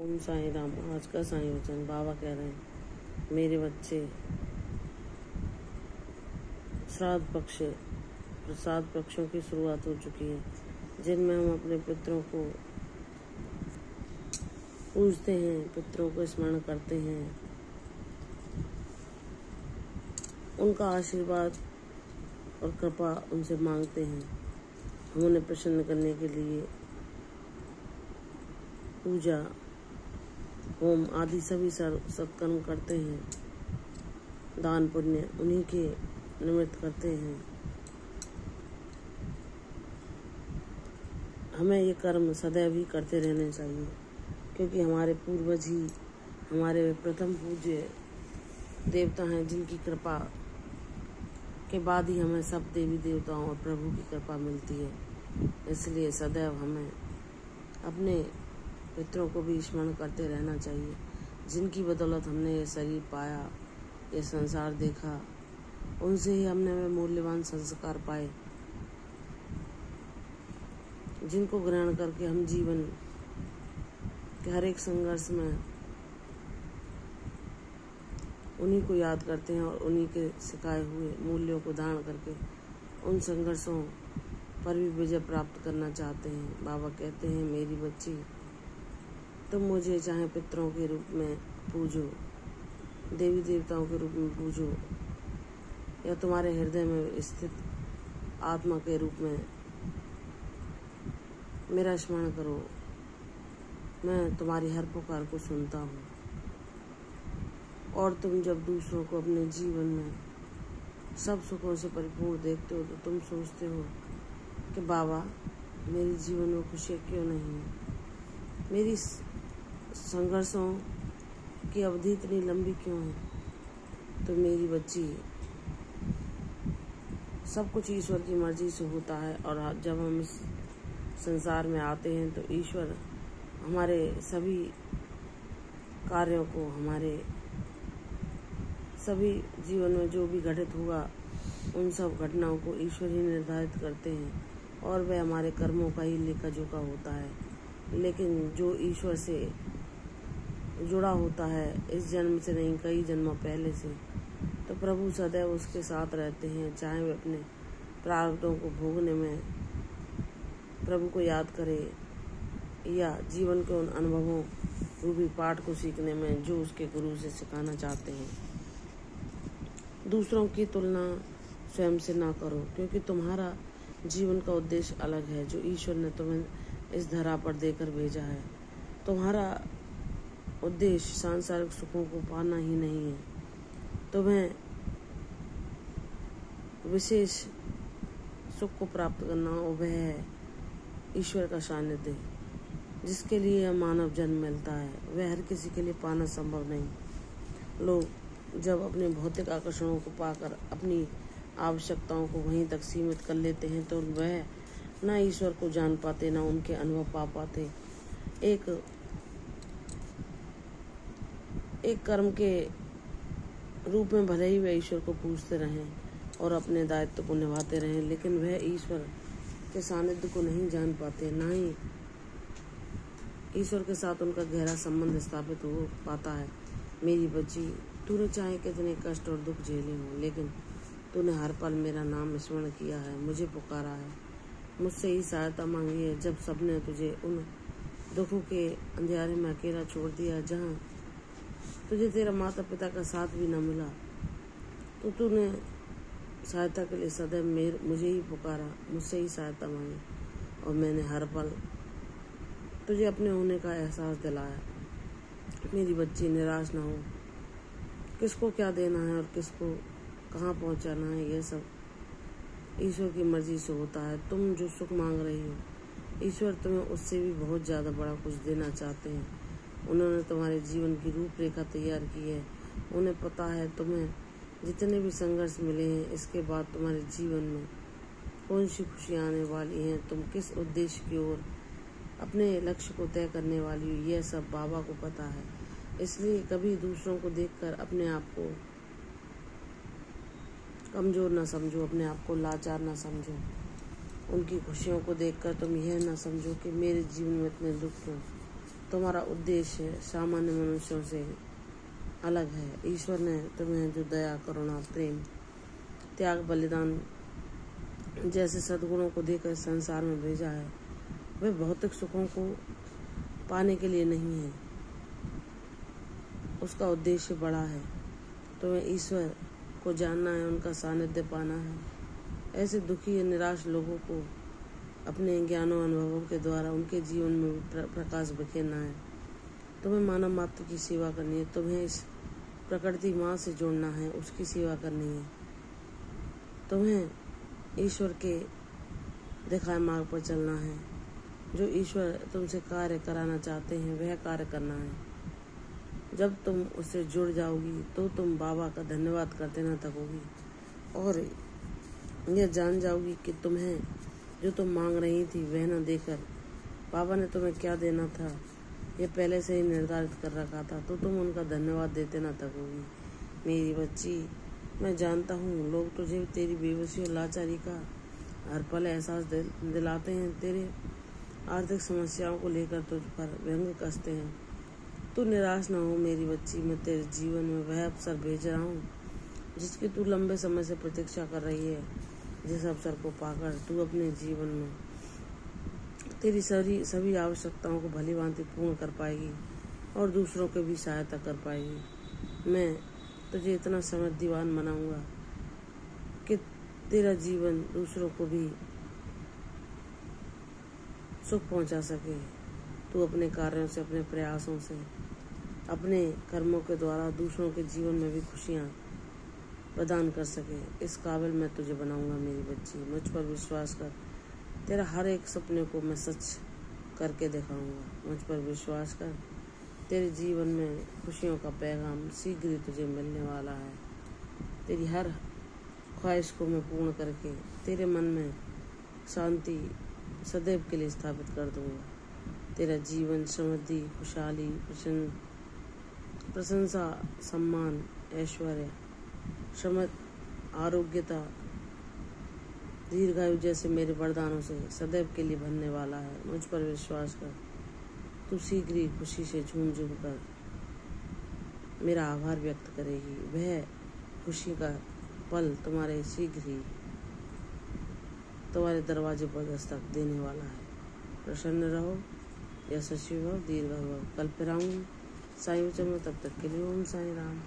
ओम साईं राम। आज का साईं वचन बाबा कह रहे हैं, मेरे बच्चे, श्राद्ध पक्ष प्रसाद पक्षों की शुरुआत हो चुकी है, जिनमें हम अपने पितरों को पूजते हैं, पितरों को स्मरण करते हैं, उनका आशीर्वाद और कृपा उनसे मांगते हैं। हम उन्हें प्रसन्न करने के लिए पूजा, होम आदि सभी सत्कर्म करते हैं। दान पुण्य उन्हीं के निमित्त करते हैं। हमें ये कर्म सदैव ही करते रहने चाहिए, क्योंकि हमारे पूर्वज ही हमारे प्रथम पूज्य देवता हैं, जिनकी कृपा के बाद ही हमें सब देवी देवताओं और प्रभु की कृपा मिलती है। इसलिए सदैव हमें अपने पितरों को भी स्मरण करते रहना चाहिए, जिनकी बदौलत हमने ये शरीर पाया, ये संसार देखा। उनसे ही हमने वे मूल्यवान संस्कार पाए, जिनको ग्रहण करके हम जीवन के हर एक संघर्ष में उन्हीं को याद करते हैं और उन्हीं के सिखाए हुए मूल्यों को धारण करके उन संघर्षों पर भी विजय प्राप्त करना चाहते हैं। बाबा कहते हैं, मेरी बच्ची, तुम मुझे चाहे पितरों के रूप में पूजो, देवी देवताओं के रूप में पूजो, या तुम्हारे हृदय में स्थित आत्मा के रूप में मेरा स्मरण करो। मैं तुम्हारी हर पुकार को सुनता हूँ। और तुम जब दूसरों को अपने जीवन में सब सुखों से परिपूर्ण देखते हो, तो तुम सोचते हो कि बाबा, मेरे जीवन में खुशियाँ क्यों नहीं है, मेरी संघर्षों की अवधि इतनी लंबी क्यों है। तो मेरी बच्ची, सब कुछ ईश्वर की मर्जी से होता है। और जब हम इस संसार में आते हैं, तो ईश्वर हमारे सभी कार्यों को, हमारे सभी जीवन में जो भी घटित हुआ, उन सब घटनाओं को ईश्वर ही निर्धारित करते हैं, और वह हमारे कर्मों का ही लेखा जोखा होता है। लेकिन जो ईश्वर से जुड़ा होता है, इस जन्म से नहीं, कई जन्मों पहले से, तो प्रभु सदैव उसके साथ रहते हैं। चाहे वे अपने प्रारब्धों को भोगने में प्रभु को याद करे, या जीवन के उन अनुभवों रूपी पाठ को सीखने में जो उसके गुरु से सिखाना चाहते हैं। दूसरों की तुलना स्वयं से ना करो, क्योंकि तुम्हारा जीवन का उद्देश्य अलग है, जो ईश्वर ने तुम्हें इस धरा पर देकर भेजा है। तुम्हारा उद्देश्य सांसारिक सुखों को पाना ही नहीं है, तुम्हें विशेष सुख को प्राप्त करना, और वह है ईश्वर का सानिध्य, जिसके लिए यह मानव जन्म मिलता है। वह हर किसी के लिए पाना संभव नहीं। लोग जब अपने भौतिक आकर्षणों को पाकर अपनी आवश्यकताओं को वहीं तक सीमित कर लेते हैं, तो वह ना ईश्वर को जान पाते, ना उनके अनुभव पा पाते। एक कर्म के रूप में भले ही वे ईश्वर को पूजते रहें और अपने दायित्व को निभाते रहें, लेकिन वह ईश्वर के सानिध्य को नहीं जान पाते, ना ही ईश्वर के साथ उनका गहरा संबंध स्थापित हो पाता है। मेरी बच्ची, तूने चाहे कितने कष्ट और दुख झेले हों, लेकिन तूने हर पल मेरा नाम स्मरण किया है, मुझे पुकारा है, मुझसे ही सहायता मांगी है। जब सबने तुझे उन दुखों के अंधेरे में अकेला छोड़ दिया, जहाँ तुझे तेरा माता पिता का साथ भी न मिला, तो तूने सहायता के लिए सदैव मुझे ही पुकारा, मुझसे ही सहायता मांगी, और मैंने हर पल तुझे अपने होने का एहसास दिलाया। मेरी बच्ची, निराश ना हो। किसको क्या देना है और किसको कहाँ पहुँचाना है, यह सब ईश्वर की मर्जी से होता है। तुम जो सुख मांग रही हो, ईश्वर तुम्हें उससे भी बहुत ज़्यादा बड़ा कुछ देना चाहते हैं। उन्होंने तुम्हारे जीवन की रूपरेखा तैयार की है। उन्हें पता है तुम्हें जितने भी संघर्ष मिले हैं, इसके बाद तुम्हारे जीवन में कौन सी खुशियाँ आने वाली हैं, तुम किस उद्देश्य की ओर अपने लक्ष्य को तय करने वाली हो, यह सब बाबा को पता है। इसलिए कभी दूसरों को देखकर अपने आप को कमजोर न समझो, अपने आप को लाचार न समझो। उनकी खुशियों को देखकर तुम यह न समझो कि मेरे जीवन में इतने दुख क्यों। तुम्हारा उद्देश्य सामान्य मनुष्यों से अलग है। ईश्वर ने तुम्हें जो दया, करुणा, प्रेम, त्याग, बलिदान जैसे सद्गुणों को देकर संसार में भेजा है, वह भौतिक सुखों को पाने के लिए नहीं है। उसका उद्देश्य बड़ा है। तुम्हें ईश्वर को जानना है, उनका सानिध्य पाना है। ऐसे दुखी या निराश लोगों को अपने ज्ञानों अनुभवों के द्वारा उनके जीवन में प्रकाश बिखेरना है। तुम्हें मानव मात्र की सेवा करनी है। तुम्हें इस प्रकृति माँ से जोड़ना है, उसकी सेवा करनी है। तुम्हें ईश्वर के दिखाए मार्ग पर चलना है। जो ईश्वर तुमसे कार्य कराना चाहते हैं वह कार्य करना है। जब तुम उससे जुड़ जाओगी तो तुम बाबा का धन्यवाद करते न थकोगी और यह जान जाओगी कि तुम्हें जो तुम मांग रही थी वह न देकर बाबा ने तुम्हें क्या देना था यह पहले से ही निर्धारित कर रखा था, तो तुम उनका धन्यवाद देते न थकोगी। मेरी बच्ची, मैं जानता हूँ लोग तुझे तेरी बेबसी और लाचारी का हर पल एहसास दिलाते हैं। तेरे आर्थिक समस्याओं को लेकर तुझ पर व्यंग कसते हैं। तू निराश न हो मेरी बच्ची। मैं तेरे जीवन में वह अवसर भेज रहा हूँ जिसकी तू लंबे समय से प्रतीक्षा कर रही है। जिस अवसर को पाकर तू अपने जीवन में तेरी सभी आवश्यकताओं को भली भांति पूर्ण कर पाएगी और दूसरों की भी सहायता कर पाएगी। मैं तुझे इतना समृद्धिवान बनाऊंगा कि तेरा जीवन दूसरों को भी सुख पहुंचा सके। तू अपने कार्यों से, अपने प्रयासों से, अपने कर्मों के द्वारा दूसरों के जीवन में भी खुशियां प्रदान कर सके। इस काबिल मैं तुझे बनाऊंगा मेरी बच्ची। मुझ पर विश्वास कर। तेरा हर एक सपने को मैं सच करके दिखाऊंगा। मुझ पर विश्वास कर। तेरे जीवन में खुशियों का पैगाम शीघ्र ही तुझे मिलने वाला है। तेरी हर ख्वाहिश को मैं पूर्ण करके तेरे मन में शांति सदैव के लिए स्थापित कर दूंगा। तेरा जीवन समृद्धि, खुशहाली, प्रशंसा, सम्मान, ऐश्वर्य, समृद्ध, आरोग्यता, दीर्घायु जैसे मेरे वरदानों से सदैव के लिए भरने वाला है। मुझ पर विश्वास कर। तू शीघ्र ही खुशी से झूम झूम कर मेरा आभार व्यक्त करेगी। वह खुशी का पल तुम्हारे शीघ्र ही तुम्हारे दरवाजे पर दस्तक देने वाला है। प्रसन्न रहो, यशस्वी हो, दीर्घ हो। कल फिर आऊँ साईं वचन में, तब तक के लिए ओम साईं राम।